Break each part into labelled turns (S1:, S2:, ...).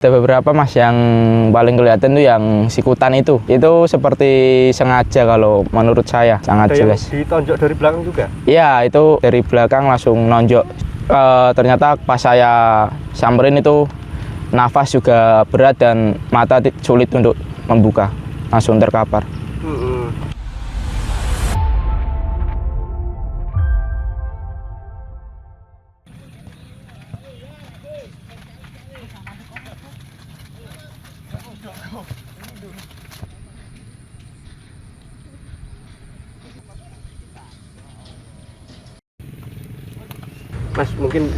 S1: Ada beberapa mas yang paling kelihatan tuh yang sikutan itu seperti sengaja kalau menurut saya, sangat
S2: ada
S1: jelas.
S2: Yang ditonjok dari belakang juga?
S1: Iya, itu dari belakang langsung nonjok. Ternyata pas saya samperin itu nafas juga berat dan mata sulit untuk membuka, langsung terkapar.
S2: Mas, mungkin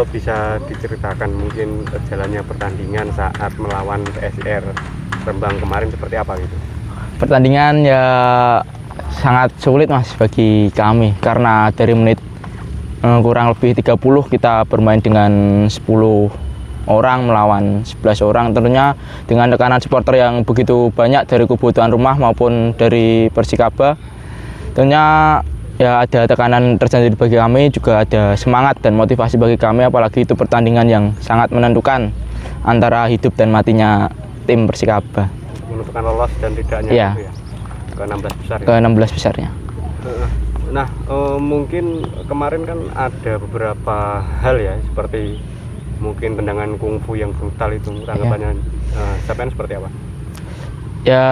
S2: bisa diceritakan mungkin jalannya pertandingan saat melawan PSIR Rembang kemarin seperti apa gitu?
S1: Pertandingan ya sangat sulit mas bagi kami karena dari menit kurang lebih 30 kita bermain dengan 10 orang melawan 11 orang, tentunya dengan tekanan supporter yang begitu banyak dari kubu tuan rumah maupun dari Persikaba. Tentunya ya ada tekanan tersendiri bagi kami, juga ada semangat dan motivasi bagi kami, apalagi itu pertandingan yang sangat menentukan antara hidup dan matinya tim Persikaba.
S2: Menentukan lolos dan tidaknya
S1: ya.
S2: Gitu ya? Ke 16 besar ya?
S1: Ke 16 besarnya.
S2: Nah, mungkin kemarin kan ada beberapa hal ya, seperti mungkin tendangan kungfu yang brutal itu, tanggapannya sampean seperti apa?
S1: Ya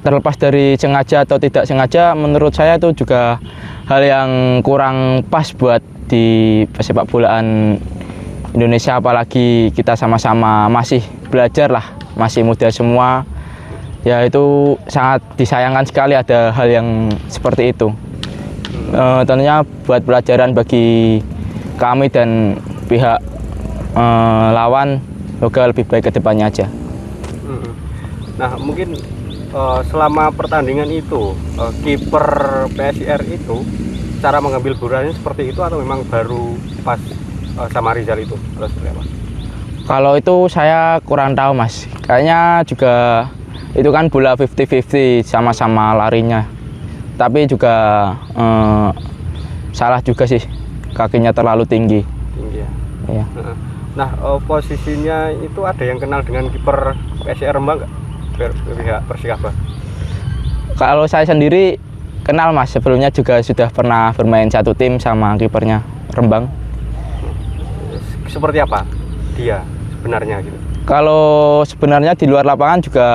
S1: terlepas dari sengaja atau tidak sengaja, menurut saya itu juga hal yang kurang pas buat di sepak bolaan Indonesia, apalagi kita sama-sama masih belajar lah, masih muda semua. Ya itu sangat disayangkan sekali ada hal yang seperti itu. Tentunya buat pelajaran bagi kami dan pihak lawan, semoga lebih baik ke depannya aja.
S2: Nah, mungkin selama pertandingan itu kiper PSIR itu cara mengambil bolanya seperti itu atau memang baru pas sama Rizal itu atau seperti apa?
S1: Kalau itu saya kurang tahu mas, kayaknya juga itu kan bola 50-50 sama-sama larinya, tapi juga salah juga sih, kakinya terlalu tinggi
S2: ya?
S1: Iya.
S2: Nah, posisinya itu ada yang kenal dengan kiper PSIR Rembang nggak? Pihak Persikaba?
S1: Kalau saya sendiri kenal mas, sebelumnya juga sudah pernah bermain satu tim sama kipernya Rembang.
S2: Seperti apa dia sebenarnya gitu?
S1: Kalau sebenarnya di luar lapangan juga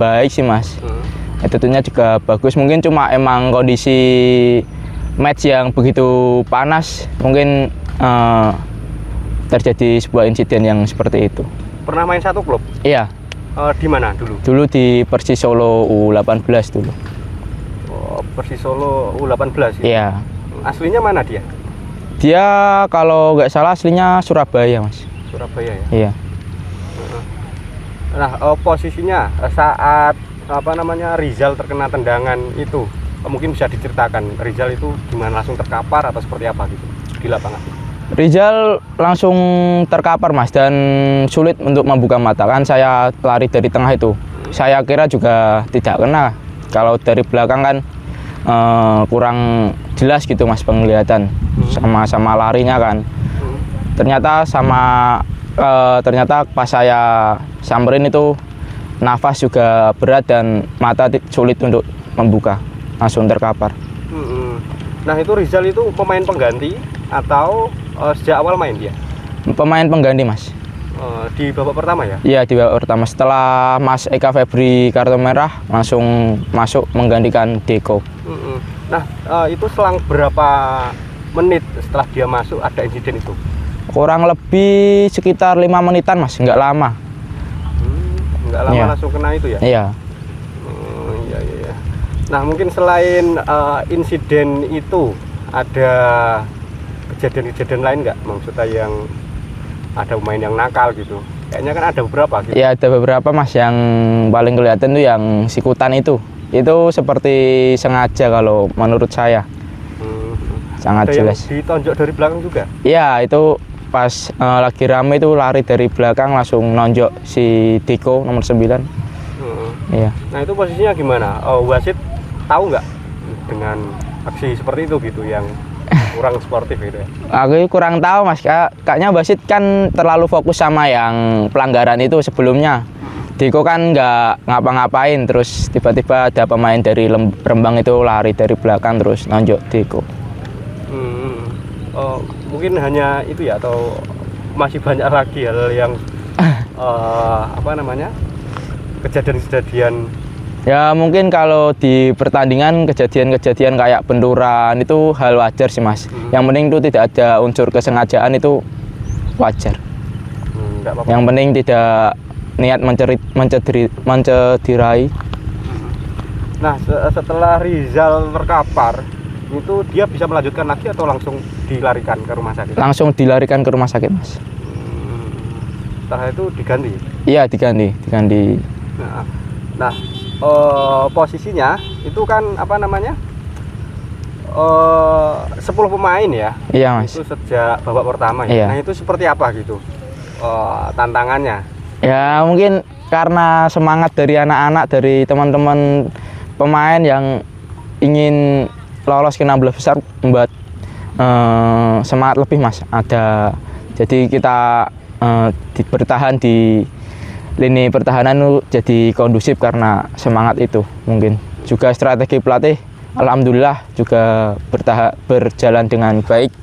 S1: baik sih mas, attitude-nya juga bagus, mungkin cuma emang kondisi match yang begitu panas, mungkin terjadi sebuah insiden yang seperti itu.
S2: Pernah main satu klub?
S1: Iya.
S2: Di mana dulu?
S1: Dulu di Persis Solo U18 dulu.
S2: Persis Solo U18 ya?
S1: Iya.
S2: Aslinya mana dia?
S1: Dia kalau nggak salah aslinya Surabaya mas.
S2: Surabaya ya?
S1: Iya.
S2: Nah, posisinya saat Rizal terkena tendangan itu, mungkin bisa diceritakan Rizal itu gimana, langsung terkapar atau seperti apa gitu di lapangan?
S1: Rizal langsung terkapar mas dan sulit untuk membuka mata, kan saya lari dari tengah itu, saya kira juga tidak kena, kalau dari belakang kan kurang jelas gitu mas penglihatan, sama-sama larinya kan. Ternyata pas saya samperin itu nafas juga berat dan mata sulit untuk membuka, langsung terkapar.
S2: Nah, itu Rizal itu pemain pengganti atau sejak awal main dia?
S1: Pemain pengganti mas.
S2: Di babak pertama ya?
S1: Iya, di babak pertama, setelah Mas Eka Febri kartu merah langsung masuk menggantikan Deko.
S2: Nah, itu selang berapa menit setelah dia masuk ada insiden itu?
S1: Kurang lebih sekitar 5 menitan mas, nggak lama.
S2: Nggak lama
S1: Iya.
S2: Langsung kena itu ya?
S1: Iya.
S2: Iya. Nah, mungkin selain insiden itu ada kejadian-kejadian lain nggak, maksudnya yang ada pemain yang nakal gitu? Kayaknya kan ada beberapa gitu.
S1: Ya ada beberapa mas, yang paling kelihatan tuh yang sikutan itu seperti sengaja kalau menurut saya. Sangat
S2: ada
S1: jelas.
S2: Yang ditonjok dari belakang juga?
S1: Iya, itu pas lagi rame itu lari dari belakang langsung nonjok si Deko nomor 9. Iya.
S2: Nah, itu posisinya gimana? Wasit tahu nggak dengan aksi seperti itu gitu yang kurang sportif gitu ya.
S1: Aku kurang tahu mas, kayaknya wasit kan terlalu fokus sama yang pelanggaran itu sebelumnya. Diko kan nggak ngapa-ngapain, terus tiba-tiba ada pemain dari Rembang itu lari dari belakang terus nonjok Diko.
S2: Mungkin hanya itu ya, atau masih banyak lagi hal yang apa namanya, kejadian-kejadian.
S1: Ya mungkin kalau di pertandingan kejadian-kejadian kayak benturan itu hal wajar sih mas. Yang penting itu tidak ada unsur kesengajaan, itu wajar.
S2: Nggak apa-apa.
S1: Yang penting tidak niat mencederai.
S2: Nah, setelah Rizal terkapar, itu dia bisa melanjutkan lagi atau langsung dilarikan ke rumah sakit?
S1: Langsung dilarikan ke rumah sakit mas.
S2: Setelah itu diganti?
S1: Iya diganti.
S2: Nah, posisinya itu kan apa namanya, 10 pemain ya?
S1: Iya mas.
S2: Itu sejak babak pertama ya?
S1: Iya.
S2: Nah itu seperti apa gitu tantangannya?
S1: Ya mungkin karena semangat dari anak-anak, dari teman-teman pemain yang ingin lolos ke 16 besar membuat semangat lebih mas. Jadi kita bertahan di lini pertahanan itu jadi kondusif karena semangat itu. Mungkin juga strategi pelatih alhamdulillah juga berjalan dengan baik.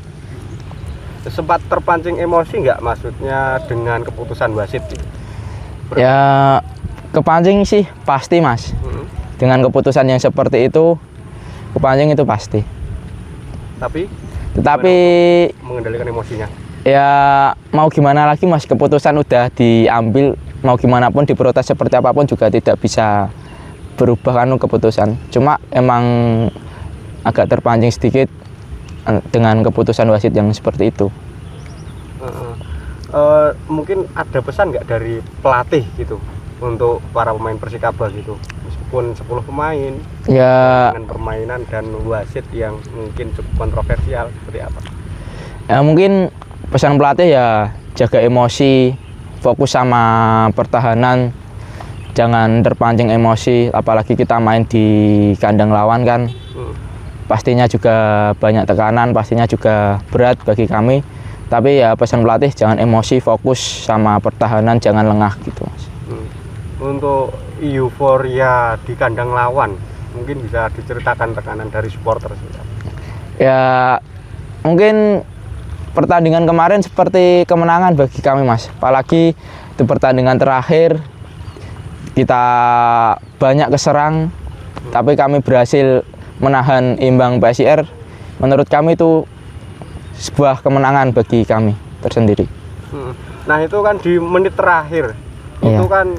S2: Sempat terpancing emosi nggak, maksudnya dengan keputusan wasit?
S1: Ya kepancing sih pasti mas. Dengan keputusan yang seperti itu kepancing itu pasti. Tetapi
S2: mengendalikan emosinya?
S1: Ya mau gimana lagi mas, keputusan udah diambil, mau gimana pun diprotes seperti apapun juga tidak bisa berubah kan keputusan. Cuma emang agak terpancing sedikit dengan keputusan wasit yang seperti itu.
S2: Mungkin ada pesan nggak dari pelatih gitu untuk para pemain Persikaba gitu, meskipun 10 pemain
S1: ya,
S2: dengan permainan dan wasit yang mungkin cukup kontroversial, seperti apa?
S1: Ya mungkin pesan pelatih ya jaga emosi, fokus sama pertahanan, jangan terpancing emosi, apalagi kita main di kandang lawan kan. Pastinya juga banyak tekanan, pastinya juga berat bagi kami. Tapi ya pesan pelatih jangan emosi, fokus sama pertahanan, jangan lengah gitu mas.
S2: Untuk euforia di kandang lawan, mungkin bisa diceritakan tekanan dari supporter?
S1: Ya mungkin pertandingan kemarin seperti kemenangan bagi kami mas. Apalagi itu pertandingan terakhir kita banyak keserang, tapi kami berhasil menahan imbang PSIR. Menurut kami itu sebuah kemenangan bagi kami tersendiri.
S2: Nah itu kan di menit terakhir,
S1: iya.
S2: Itu kan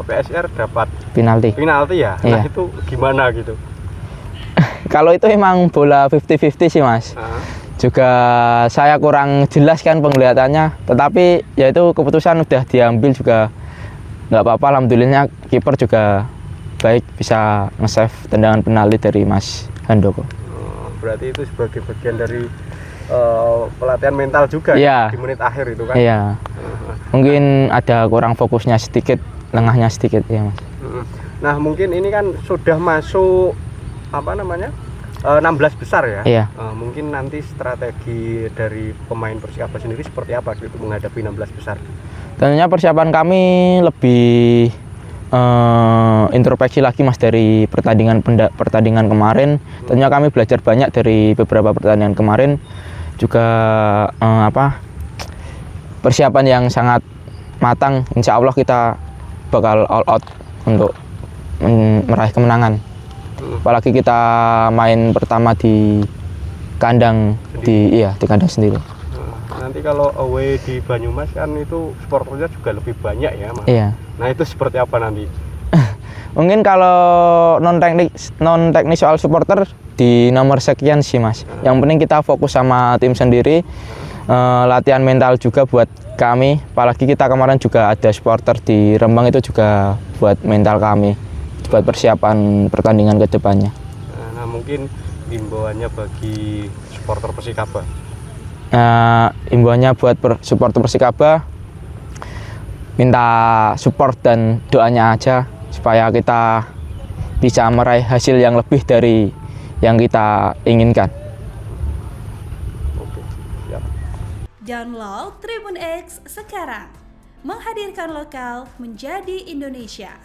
S2: PSIR dapat
S1: penalti
S2: ya.
S1: Iya.
S2: Nah itu gimana gitu?
S1: Kalau itu emang bola 50-50 sih mas. Juga saya kurang jelas kan penglihatannya, tetapi ya itu keputusan udah diambil juga nggak apa-apa. Alhamdulillahnya kiper juga baik, bisa nge-save tendangan penalti dari Mas Handoko.
S2: Berarti itu sebagai bagian dari pelatihan mental juga
S1: ya,
S2: di menit akhir itu kan?
S1: Iya. Mungkin ada kurang fokusnya sedikit, lengahnya sedikit ya mas.
S2: Nah mungkin ini kan sudah masuk apa namanya 16 besar ya?
S1: Iya.
S2: Mungkin nanti strategi dari pemain Persikaba sendiri seperti apa gitu menghadapi 16 besar?
S1: Tentunya persiapan kami lebih introspeksi lagi mas dari pertandingan kemarin. Tentunya kami belajar banyak dari beberapa pertandingan kemarin. Juga persiapan yang sangat matang. Insya Allah kita bakal all out untuk meraih kemenangan. Apalagi kita main pertama di kandang di kandang sendiri.
S2: Nanti kalau away di Banyumas kan itu supporternya juga lebih banyak ya mas?
S1: Iya.
S2: Nah itu seperti apa nanti?
S1: Mungkin kalau non teknis soal supporter di nomor sekian sih mas. Yang penting kita fokus sama tim sendiri, latihan mental juga buat kami. Apalagi kita kemarin juga ada supporter di Rembang, itu juga buat mental kami, buat persiapan pertandingan ke depannya.
S2: Nah mungkin himbauannya bagi supporter Persikaba?
S1: Himbauannya buat supporter Persikaba, minta support dan doanya aja supaya kita bisa meraih hasil yang lebih dari yang kita inginkan.
S3: Download Tribun X sekarang. Menghadirkan lokal menjadi Indonesia.